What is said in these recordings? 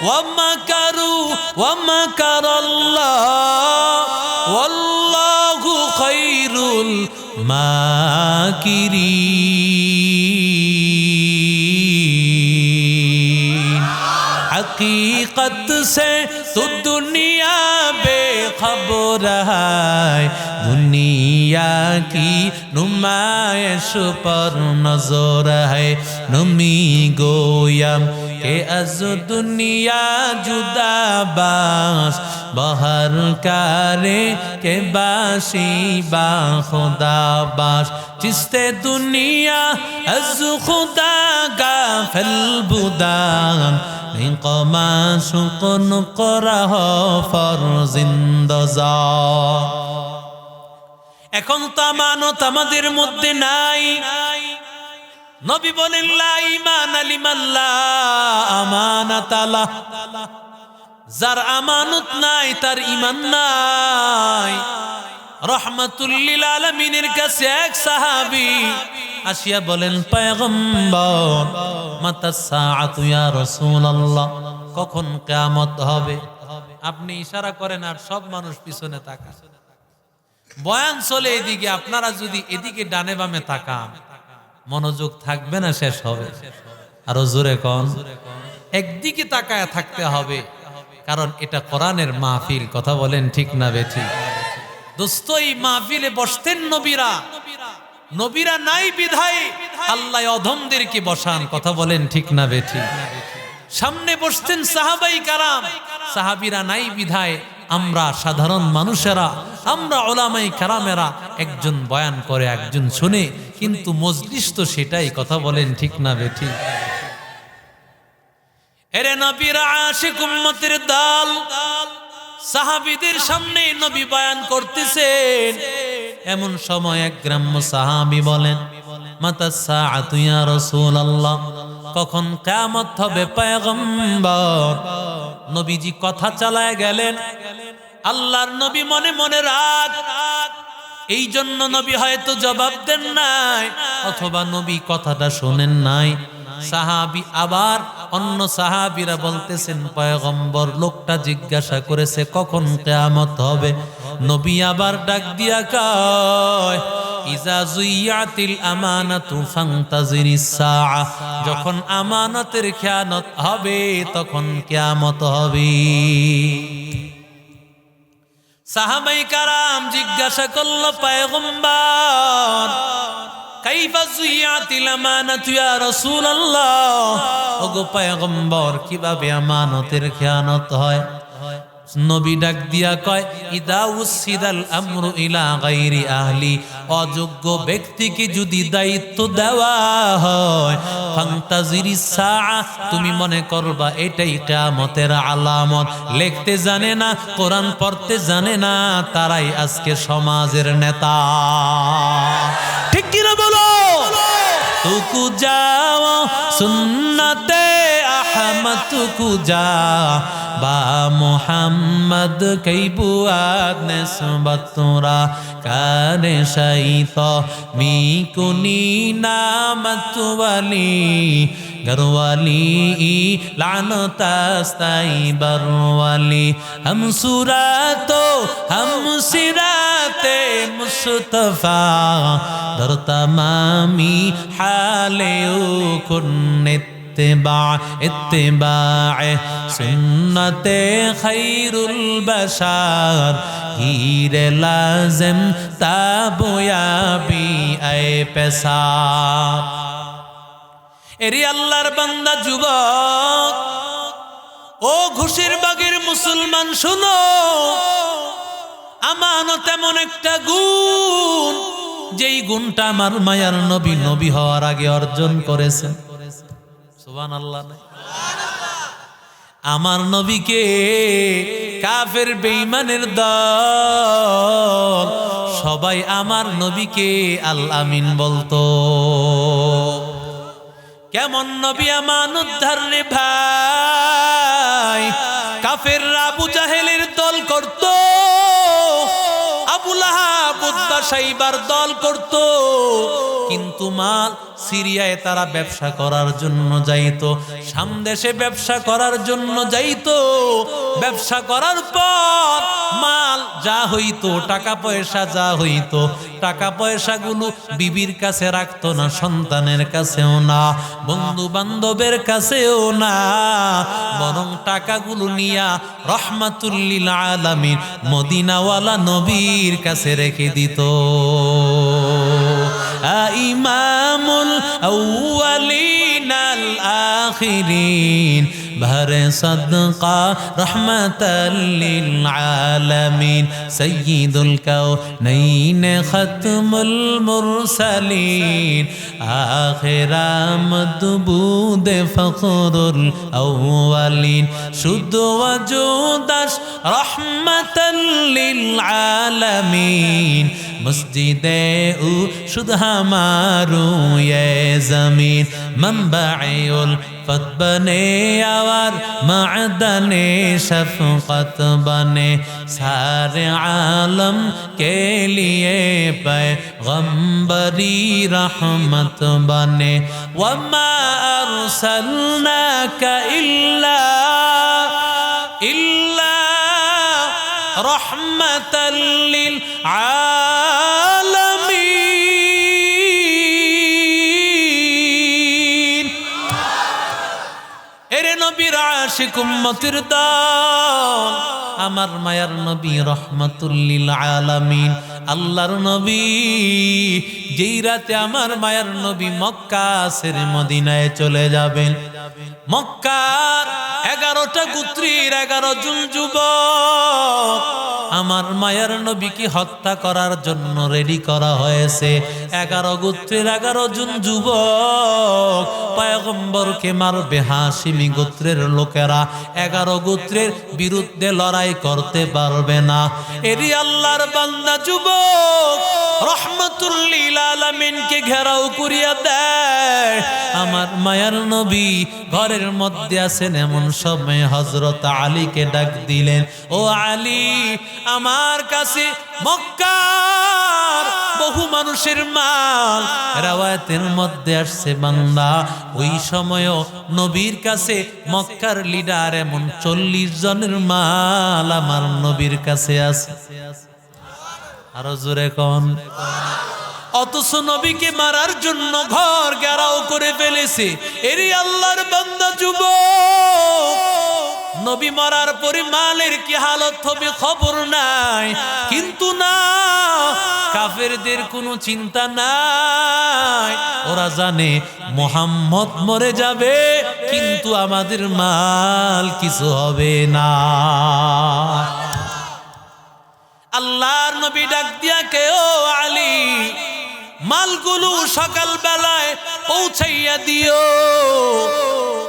ওয়ামাকারু ওয়ামাকারাল্লাহ ওয়াল্লাহু খায়রুল माकिरीन। हकीकत से तो दुनिया बेखबर है, दुनिया की नुमाइश पर नजर है। नमी गोयम के अज दुनिया जुदा बास बहर कारे के बासी बा खुदा बास। चिस्ते दुनिया अज खुदा गाफिल बुदान निकमा सुकन करह फरजिंदजा। এখন তো আমানত আমাদের মধ্যে নাই। নবী বলেন লা ঈমান লিমান লা আমানাত আলাহ, যার আমানত নাই তার ঈমান নাই। রহমাতুল লিল আলামিনের কাছে এক সাহাবী আসিয়া বলেন পয়গম্বর মাতাস সাআতু ইয়া রাসূলুল্লাহ, কখন কিয়ামত হবে? আপনি ইশারা করেন আর সব মানুষ পিছনে তাকায়। বয়ান চলে এদিকে, আপনারা যদি এদিকে ডানে বামে তাকান মনোযোগ থাকবে না, শেষ হবে। আরো জোরে কোন, একদিকে তাকায় থাকতে হবে, কারণ এটা কোরআনের মাহফিল। কথা বলেন ঠিক না বেঠিক? দোস্ত, এই মাহফিলে বসতেন নবীরা, নবীরা নাই বিধায় আল্লাহ অধমদেরকে বসান। কথা বলেন ঠিক না বেঠিক? সামনে বসতেন সাহাবাই কারাম, সাহাবীরা নাই বিধায় আমরা সাধারণ মানুষেরা, আমরা উলামায়ে কেরামেরা একজন বয়ান করে একজন শুনে, কিন্তু মজলিস তো সেটাই। কথা বলেন ঠিক না বেঠিক? এরে নবীর আশিক উম্মতের দল, সাহাবীদের সামনে নবী বয়ান করতেছেন। এমন সময় এক গ্রাম্য সাহাবী বলেন মাতাস সাআতু ইয়া রাসূলুল্লাহ, কখন কিয়ামত হবে পয়গম্বর? নবীজি কথা চালায় গেলেন। আল্লাহর নবী মনে মনে রাগ, এই জন্য নবী হয়তো জবাব দেন নাই, অথবা নবী কথাটা শোনেন নাই। সাহাবী আবার অন্য সাহাবীরা বলতেছেন পয়গম্বর লোকটা জিজ্ঞাসা করেছে কখন কিয়ামত হবে। নবী আবার ডাক দিয়া কয় ইজা যুইয়াতিল আমানাতু ফান্তাজিরিস সাআ, যখন আমানতের খেয়ানত হবে তখন কিয়ামত হবে। সাহাবায়ে কারাম জিজ্ঞাসা করল পয়গম্বর কাইফা যুইয়াতিল আমানাতু ইয়া রাসূলুল্লাহ, ওগো পয়গম্বর কিভাবে আমানতের খেয়ানত হয়? নবী ডাক দিয়া কয় ইদা উসিদাল আমরু ইলা গায়রি আহলি, অযোগ্য ব্যক্তিকে যদি দায়িত্ব দেওয়া হয় ফান্তাজিরিস সাআ, তুমি মনে করবা এটাই কিয়ামতের আলামত। লিখতে জানে না, কোরআন পড়তে জানে না, তারাই আজকে সমাজের নেতা। ঠিক কি না বলো? তুকু যাও সুন্নতে আহমদ, তুকু যা বা মুহাম্মদ কই বুয়াদ নিসবত তোরা কানে শাইত মি কুনি নামত ওয়ালি গরওয়ালি লানতাস্তাই বরওয়ালি হম সুরাতো হম সিরাতে মুস্তাফা দর তমামি হালে কুন্নিত इत्तिबा सुन्नते खैरुल बशार हीरे लाजिम ताबयाबी ए पेशार। एरी अल्लाहर बंदा जुबक, ओ घुषिर बागेर मुसलमान शुनो, আমানত এমন একটা গুণ, যেই গুণটা আমার মায়ার নবী নবী হওয়ার আগে অর্জন করেছেন। সুবহানাল্লাহ। আমার নবীকে কাফের বেঈমানের দল সবাই আমার নবীকে আল আমিন বলতো। কেমন নবী আমানত ধারে ভাই, কাফের আবু জাহেলের দল করত, আবু লাহাব উতবা সাইবার দল করত, কিন্তু মাল সিরিয়ায় তারা ব্যবসা করার জন্য যাইতো, সামদেশে ব্যবসা করার জন্য যাইতো। ব্যবসা করার পর মাল যা হইতো, টাকা পয়সা যা হইতো, টাকা পয়সাগুলো বিবির কাছে রাখতো না, সন্তানের কাছেও না, বন্ধু বান্ধবের কাছেও না, বরং টাকাগুলো নিয়া রহমাতুল লিল আলামিন মদিনাওয়ালা নবীর কাছে রেখে দিত। ইমামুল আউয়ালিন আল আখিরিন ভরে সদকা রহমাতাল লিল আলামিন সাইয়্যিদুল কাউনাইন খাতমুল মুরসালিন আখিরামদ বুদে ফখরুল আউয়ালিন শুদ্ধ ওয়াজুদাস রহমাতাল লিল আলামিন মসজিদে ও শুদ্ধ হামারু ये जमीन मंबाउल फत बने और मादने शफकत बने सारे आलम के लिए पैगंबरी रहमत बने वमा अरसलनाका इल्ला रहमतल लिल आलमीन। एरे नबीर आशिक उम्मतिर दल আমার মায়ার নবী রহমাতুল লিল আলামিন আল্লাহর নবী যেই রাতে আমার মায়ার নবী মক্কা ছেড়ে মদিনায় চলে যাবেন, মক্কার 11টা গোত্রের 11 জন যুবক আমার মায়ার নবীকে হত্যা করার জন্য রেডি করা হয়েছে। 11 গোত্রের 11 জন যুবক পয়গম্বরকে মারবে। হাশিমি গোত্রের লোকেরা 11 গোত্রের বিরুদ্ধে লড়াই করতে পারবে না। এরি আল্লাহর বান্দা যুবক রহমাতুল লিল আলামিনকে ঘেরাও করিয়া দেয়। আমার মায়ার নবী ঘরের মধ্যে আছেন, এমন সময় হযরত আলীকে ডাক দিলেন, ও আলী, আমার কাছে মক্কার বহু মানুষের মাল। রাওয়ায়াতের মধ্যে আসছে বান্দা ওই সময়ও নবীর কাছে মক্কার লিডার এমন 40 জনের মাল আমার নবীর কাছে আছে। আরো জোরে কোন। অথচ নবীকে মারার জন্য ঘর ঘেরাও করে ফেলেছে। এরই আল্লাহর বান্দা যুবক নবী মরার পরে মালের কি হালত হবে খবর নাই, কিন্তু না, কাফেরদের কোনো চিন্তা নাই। ওরা জানে মুহাম্মদ মরে যাবে কিন্তু আমাদের মাল কিছু হবে না। আল্লাহর নবী ডাক দিয়া কে, ও আলী, মালগুলো সকাল বেলায় পৌঁছাইয়া দিও।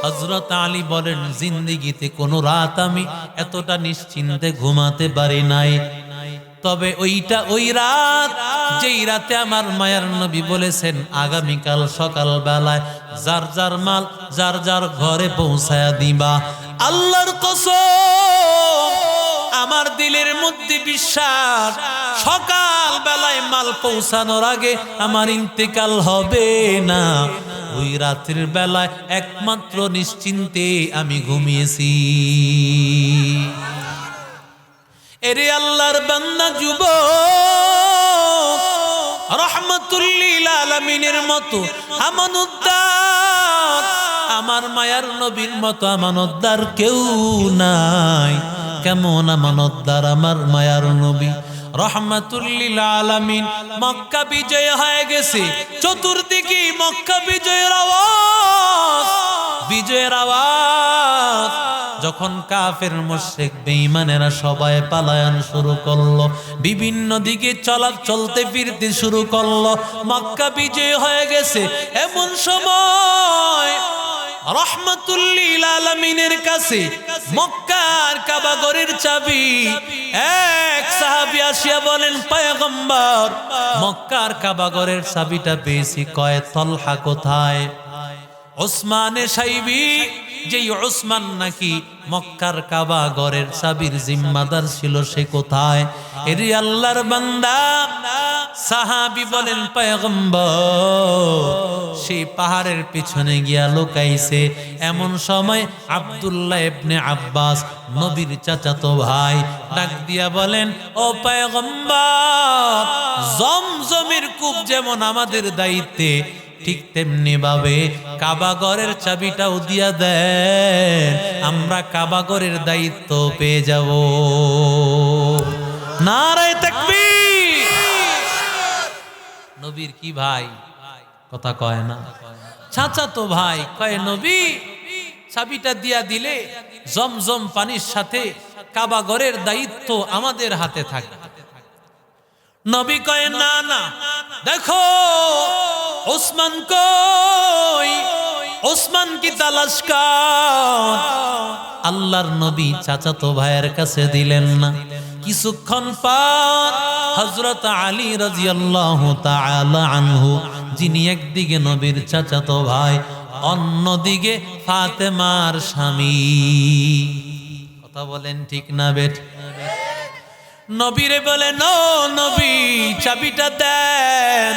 হযরত আলী বলেন, জিন্দেগিতে কোনো রাত আমি এতটা নিশ্চিন্তে ঘুমাতে পারি নাই। তবে ওই রাত, যেই রাতে আমার মায়ার নবী বলেছেন আগামীকাল সকাল বেলায় যার যার মাল যার যার ঘরে পৌঁছায়া দিবা, আল্লাহর কসম আমার দিলের মধ্যে বিশ্বাস, সকাল বেলায় মাল পৌঁছানোর আগে আমার ইন্তেকাল হবে না। ওই রাতের বেলায় একমাত্র নিশ্চিন্তে আমি ঘুমিয়েছি। এরে আল্লাহর বান্দা যুবক রহমাতুল লিল আলামিনের মতো আমানতদার, আমার মায়ার নবীর মতো আমানতদার কেউ নাই। কেমন আমানতদার আমার মায়ার নবী রহমাতুল লিল আলামিন। মক্কা বিজয় হয়ে গেছে, চতুর্দিকে মক্কা বিজয়ের আওয়াজ, বিজয়ের আওয়াজ। যখন কাফের মুশরিক বেঈমানেরা সবাই পালায়ন শুরু করলো, বিভিন্ন দিকে চলতে ফিরতে শুরু করলো, মক্কা বিজয় হয়ে গেছে। এমন সময় রহমাতুল লিল আলামিনের কাছে মক্কার কাবা ঘরের চাবি। এক সাহাবী আসিয়া বলেন, পয়গম্বর, মক্কার কাবা ঘরের চাবিটা পেয়েছি। কয়, তলহা কোথায়? ওসমানে সাইবি যেই উসমান নাকি মক্কার কাবা ঘরের চাবির জিম্মাদার ছিল, সে কোথায়? এরি আল্লাহর বান্দা সাহাবী বলেন, পয়গম্বর সেই পাহাড়ের পিছনে গিয়া লুকাইছে। এমন সময় আব্দুল্লাহ ইবনে আব্বাস নবীর চাচাতো ভাই ডাক দিয়া বলেন, ও পয়গম্বর, জমজমের কূপ যেমন আমাদের দায়িত্বে, ঠিক তেমনি ভাবে কাবা ঘরের চাবিটাও দিয়া দেন, আমরা কাবা ঘরের দায়িত্ব পেয়ে যাব। নারায়ে তাকবীর। নবীর কি ভাই, কথা কয় না, চাচাতো ভাই কয়, নবী চাবিটা দিয়া দিলে জমজম পানির সাথে কাবা ঘরের দায়িত্ব আমাদের হাতে থাকে। নবী কয়, না না, দেখো ওসমান কই, ওসমান কি তালাশ কর। আল্লাহর নবী চাচাতো ভাইয়ের কাছে দিলেন না। কিছুক্ষণ পর হযরত আলী রাদিয়াল্লাহু তাআলা আনহু, যিনি একদিকে নবীর চাচাতো ভাই, অন্যদিকে ফাতেমার স্বামী, কথা বলেন ঠিক না বেঠ, নবীরে বলেন, ও নবী চাবিটা দেন,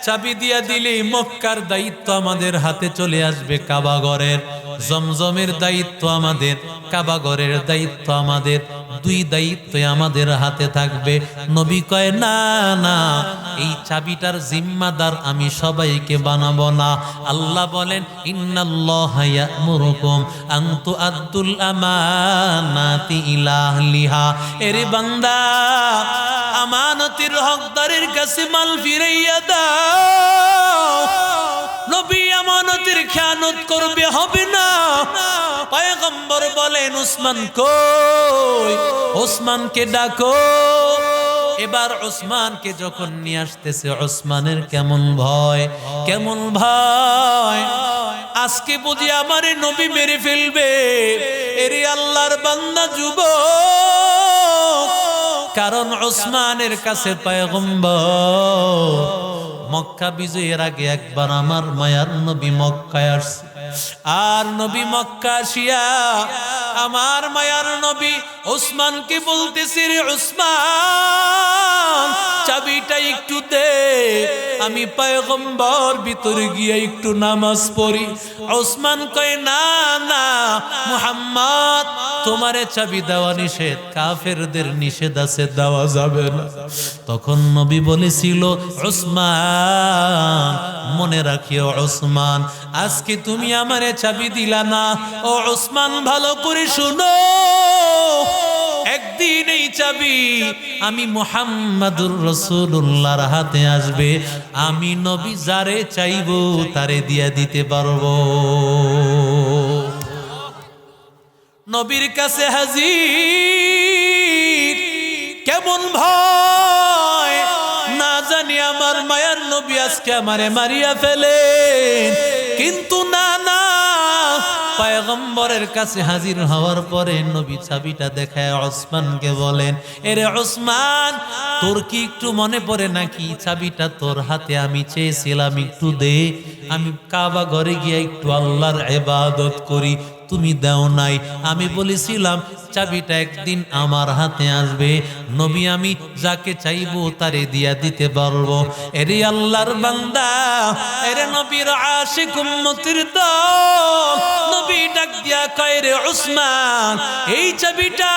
চাবি দিয়া দিলে মক্কার দায়িত্ব আমাদের হাতে চলে আসবে, কাবা ঘরের, জমজমের দায়িত্ব আমাদের, কাবা ঘরের দায়িত্ব আমাদের, দুই দায়িত্ব আমাদের হাতে থাকবে। নবী কয়, না না, এই চাবিটার জিম্মাদার আমি সবাইকে বানাবো না। আল্লাহ বলেন, ইন্নাল্লাহা ইয়া'মুরুকুম আন তুআদ্দুল আমানাতি ইলা আহলিহা। এরে বান্দা, আমানতের হকদারের কাছে মাল ফিরাইয়া দাও। নবী আমানতের খেয়ানত করবে, হবে না। পয়গম্বর বলেন, ওসমান কই, ওসমানকে ডাকো। এবার ওসমানকে যখন নিয়ে আসতেছে, ওসমানের কেমন ভয়, কেমন ভয়, আজকে বুঝি আমারে নবী মেরে ফেলবে। এরে আল্লাহর বান্দা যুবক, কারণ ওসমানের কাছে পয়গম্বর মক্কা বিজয়ের আগে একবার আমার মায়ার নবী মক্কায় আসছে। আর নবী মক্কা আসিয়া আমার মায়ার নবী ওসমানকে বলতেছে, রে ওসমান, চাবিটা একটু দে, আমি পয়গম্বর ভিতরে গিয়ে একটু নামাজ পড়ি। ওসমান কয়, না না মুহাম্মদ, তোমারে চাবি দেওয়া নিষেধ, কাফেরদের নিষেধ আছে, দেওয়া যাবে না। তখন নবী বলেছিল, ওসমান মনে রাখিও, ওসমান আজকে তুমি আমারে চাবি দিলা না। ও ওসমান ভালো করে শুনো, একদিন এই চাবি আমি মুহাম্মাদুর রাসূলুল্লাহর হাতে আসবে, আমি নবী যারে চাইবো তারে দিয়া দিতে পারবো। নবীর কাছে হাজির, কেমন ভয়, না জানি আমার মায়ার নবী আজকে আমারে মারিয়া ফেলে। কিন্তু না না, পয়গম্বরের কাছে হাজির হওয়ার পরে নবী চাবিটা দেখায় ওসমানকে বলেন, এরে ওসমান, তোর কি একটু মনে পড়ে নাকি চাবিটা তোর হাতে আমি চেয়েছিলাম, একটু দে, আমি কাবা ঘরে গিয়ে একটু আল্লাহর ইবাদত করি, তুমি দাও নাই। আমি বলেছিলাম চাবিটা একদিন আমার হাতে আসবে, নবী আমি যাকে চাইবো তারে দিয়া দিতে পারবো। এরে আল্লাহর বান্দা, এরে নবীর আশিক উম্মতের দল, নবী ডাক দিয়া কয়, রে ওসমান, এই চাবিটা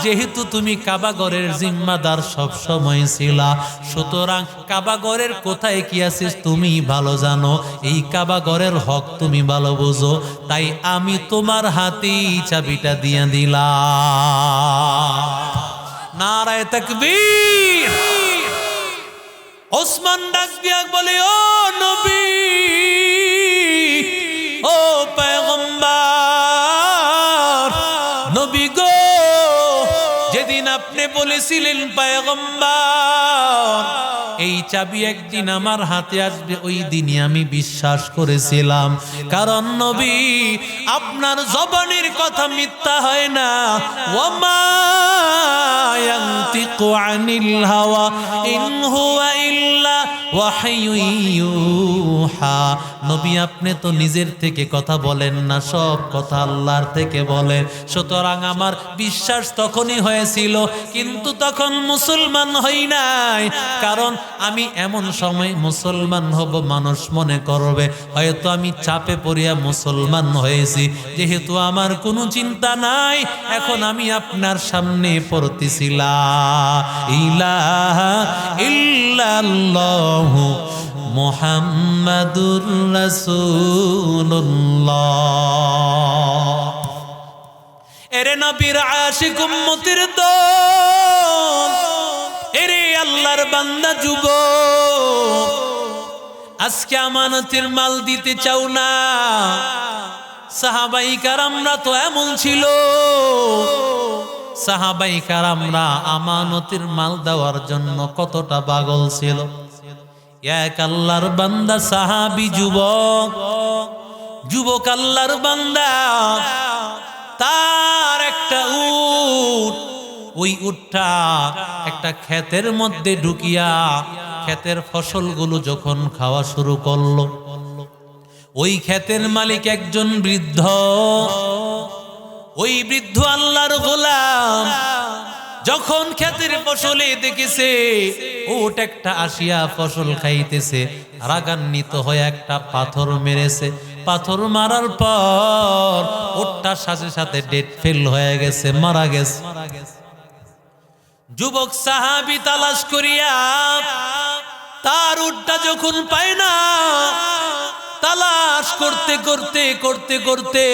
যেহেতু তুমি কাবা ঘরের জিম্মাদার সব সময় ছিলা, সুতরাং কাবা ঘরের কোথায় কি আছে তুমি ভালো জানো, এই কাবা ঘরের হক তুমি ভালো বুঝো, তাই আমি তোমার হাতেই চাবিটা দিয়ে দিলাম। নারায়ে তাকবীর। ওসমান ডাক দিয়া বলে, ও নবী, ও পয়গম্বর, নবী গো, যেদিন আপনি বলেছিলেন পয়গম্বর এই চাবি একদিন আমার হাতে আসবে, ওই দিনই আমি বিশ্বাস করেছিলাম, কারণ নবী আপনার জবানের কথা মিথ্যা হয় না। ওয়ামা ইয়ানতিকু আনিল হাওয়া ইন হুয়া ইল্লা ওয়াহয়ু ইউহা। নবী আপনি তো নিজের থেকে কথা বলেন না, সব কথা আল্লাহর থেকে বলেন। সুতরাং আমার বিশ্বাস তখনই হয়েছিল, কিন্তু তখন মুসলমান হই নাই। কারণ আমি এমন সময় মুসলমান হব, মানুষ মনে করবে হয়তো আমি চাপে পড়িয়া মুসলমান হয়েছি। যেহেতু আমার কোনো চিন্তা নাই, এখন আমি আপনার সামনে পড়তেছি লা ইলাহা ইল্লাল্লাহু মুহাম্মাদুর রাসূলুল্লাহ। এরে নবীর আশিক উম্মতের দল, এরে আল্লাহর বান্দা যুবক, আজকে আমানতের মাল দিতে চাও না? সাহাবাই কারামরা তো এমন ছিল, সাহাবাই কারামরা আমানতের মাল দেওয়ার জন্য কতটা পাগল ছিল। এক আল্লাহর বান্দা সাহাবী যুবক আল্লাহর বান্দা, তার একটা উট, ওই উটটা একটা ক্ষেতের মধ্যে ঢুকিয়া ক্ষেতের ফসলগুলো যখন খাওয়া শুরু করলো, ওই ক্ষেতের মালিক একজন বৃদ্ধ, ওই বৃদ্ধ আল্লাহর গোলাম যখন ক্ষেতের ফসলে দেখেছে উট একটা আসিয়া ফসল খাইতেছে, রাগান্বিত হয়ে একটা পাথর মেরেছে। পাথর মারার পর উটটার সাথে সাথে ডেড ফেল হয়ে গেছে, মারা গেছে। যুবক সাহাবী তালাশ করিয়া তার উটটা যখন পায় না, তালাশ করতে করতে করতে করতে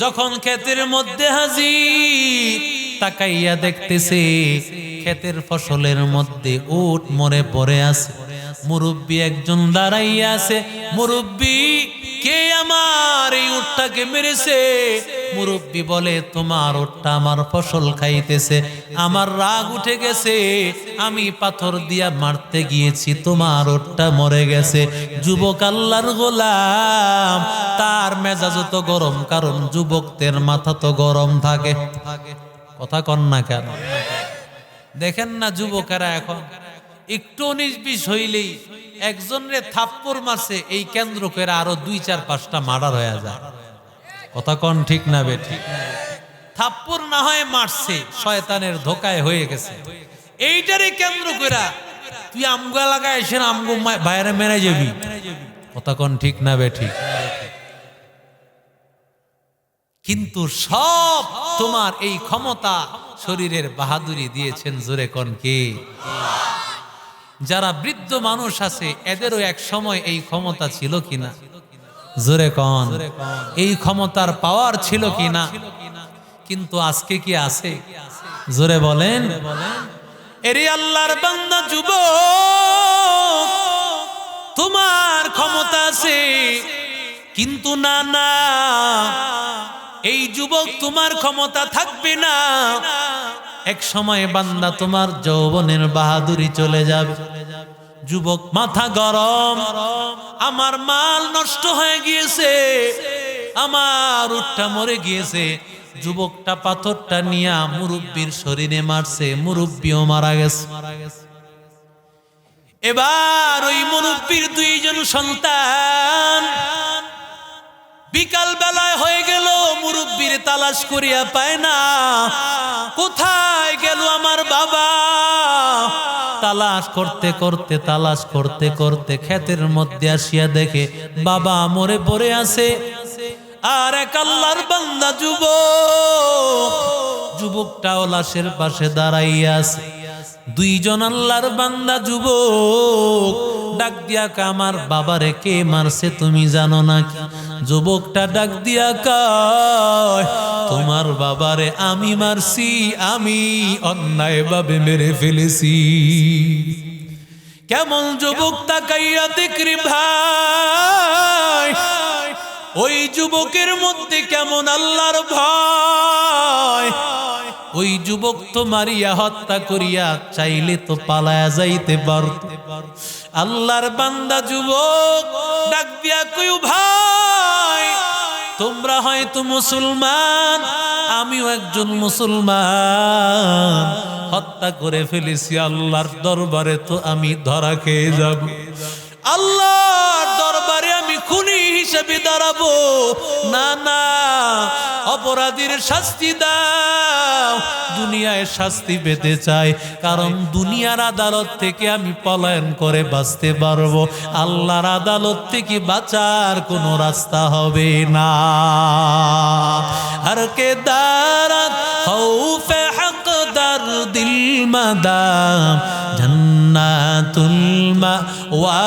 যখন ক্ষেতের মধ্যে হাজির, তাকাইয়া দেখতেছে ক্ষেতের ফসলের মধ্যে উট মরে পড়ে আছে। মুরব্বী একজন দাঁড়াইয়া আছে। মুরব্বী, কে আমার এই উটটাকে মেরেছে? মুরব্বী বলে, তোমার উটটা আমার ফসল খাইতেছে, আমার রাগ উঠে গেছে, আমি পাথর দিয়া মারতে গিয়েছি, তোমার উটটা মরে গেছে। যুবক আল্লাহর গোলাম, তার মেজাজ তো গরম, কারণ যুবকদের মাথা তো গরম থাকে। কথা কন না কেন? দেখেন না যুবকেরা এখন একটু 19-20 হইলেই একজনের থাপ্পড় মারছে, এই কেন্দ্র করে আরো 2-4-5টা মার্ডার হয়ে যায়। কথা কন ঠিক না বে? ঠিক থাপ্পড় না হয় মারছে, শয়তানের ধোকায় হয়ে গেছে। এইটারে কেন্দ্র করে তুই আমগা লাগায় এসে আমগো বাইরে মেরে যাবি। কথা কন ঠিক না বে? ঠিক। কিন্তু সব তোমার এই ক্ষমতা শরীরের বাহাদুরি দিয়েছেন জোরে কোন কে? যারা বৃদ্ধ মানুষ আছে এদেরও এক সময় এই ক্ষমতা ছিল কিনা? জোরে কোন। এই ক্ষমতার পাওয়ার ছিল কিনা? কিন্তু আজকে কি আছে? জোরে বলেন। এরে আল্লাহর বান্দা যুবক, তোমার ক্ষমতা আছে, কিন্তু না না, এই যুবক তোমার ক্ষমতা থাকবে না। এক সময় বান্দা তোমার যৌবনের বাহাদুরি চলে যাবে। যুবক মাথা গরম, আমার মাল নষ্ট হয়ে গিয়েছে, আমার উটটা মরে গিয়েছে। যুবকটা পাথরটা নিয়া মুরব্বীর শরীরে মারছে, মুরব্বীও মারা গেছে। এবার ওই মুরব্বীর 2 জন সন্তান বিকাল বেলায় হয়ে গেল, মুরব্বীর তালাশ করিয়া পায় না, কোথায় গেল আমার বাবা? তালাশ করতে করতে তালাশ করতে করতে ক্ষেতের মধ্যে আসিয়া দেখে বাবা মরে পড়ে আছে। আর এক আল্লাহর বান্দা যুবকটাও লাশের পাশে দাঁড়াইয়া আছে। 2 জন আল্লাহর বান্দা যুবক ডাক দিয়া আমার বাবারে কে মারছে তুমি জানো নাকি? যুবকটা ডাক দিয়া কয়, তোমার বাবারে আমি মারছি, আমি অন্যায়ভাবে মেরে ফেলেছি। কেমন যুবক তাকাইয়া দেখরি ভাই, ওই যুবকের মধ্যে কেমন আল্লাহর ভয়। ওই যুবক তো মারিয়া হত্যা করিয়া চাইলে তো পালায়া যাইতে পারত। আল্লাহর বান্দা যুবক ডাক দিয়া কই, ভাই তোমরা হয়তো মুসলমান, আমিও একজন মুসলমান, হত্যা করে ফেলেছি, আল্লাহর দরবারে তো আমি ধরা খেয়ে যাব, আল্লাহর দরবারে আমি খুনি হিসেবে দাঁড়াবো। না না, অপরাধীর শাস্তি দাও। দুনিয়ায় শাস্তি পেতে চাই, কারণ দুনিয়ার আদালত থেকে আমি পলায়ন করে বাঁচতে পারবো, আল্লাহর আদালত থেকে বাঁচার কোনো রাস্তা হবে না। হর কে দারাত খৌফে হক দরদিল মাদাম জন্নাতুল মাওয়াদেহাতুরা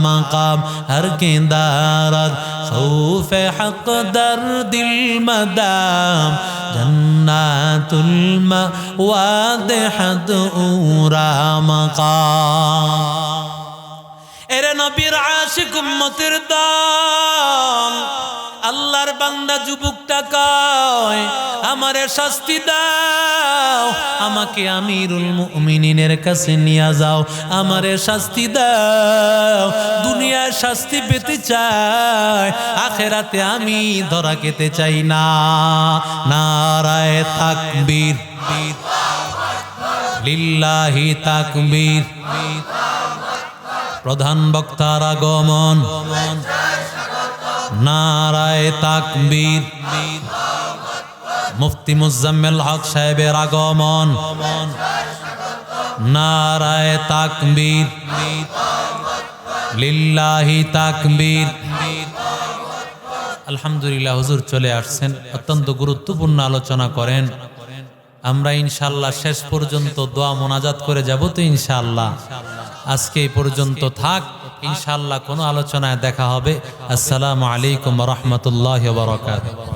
মাকাম। হর কে দারাত খৌফে হক দরদিল মাদাম জন্নাতুল মাওয়াদেহাতুরা মাকাম। এরে নবীর আশিক উম্মতের দল, আল্লাহর বান্দা যুবকটা কয়, আমারে শাস্তি দাও, আমাকে আমিরুল মুমিনিনের কাছে নিয়ে যাও, আমারে শাস্তি দাও। দুনিয়ায় শাস্তি পেতে চাই, আখেরাতে আমি ধরা খেতে চাই না। নারায়ে তাকবীর, লিল্লাহি তাকবীর। প্রধান বক্তার আগমন, নারায়ে তাকবীর। মুফতি মুজাম্মেল হক সাহেবের আগমন, নারায়ে তাকবীর, লিল্লাহি তাকবীর। আলহামদুলিল্লাহ, হুজুর চলে আসছেন, অত্যন্ত গুরুত্বপূর্ণ আলোচনা করেন। আমরা ইনশাআল্লাহ শেষ পর্যন্ত দোয়া মোনাজাত করে যাব তো ইনশাআল্লাহ। আজকে এই পর্যন্ত থাক, ইনশাআল্লাহ কোনো আলোচনায় দেখা হবে। আসসালামু আলাইকুম ওয়া রাহমাতুল্লাহি ওয়া বারাকাতুহু।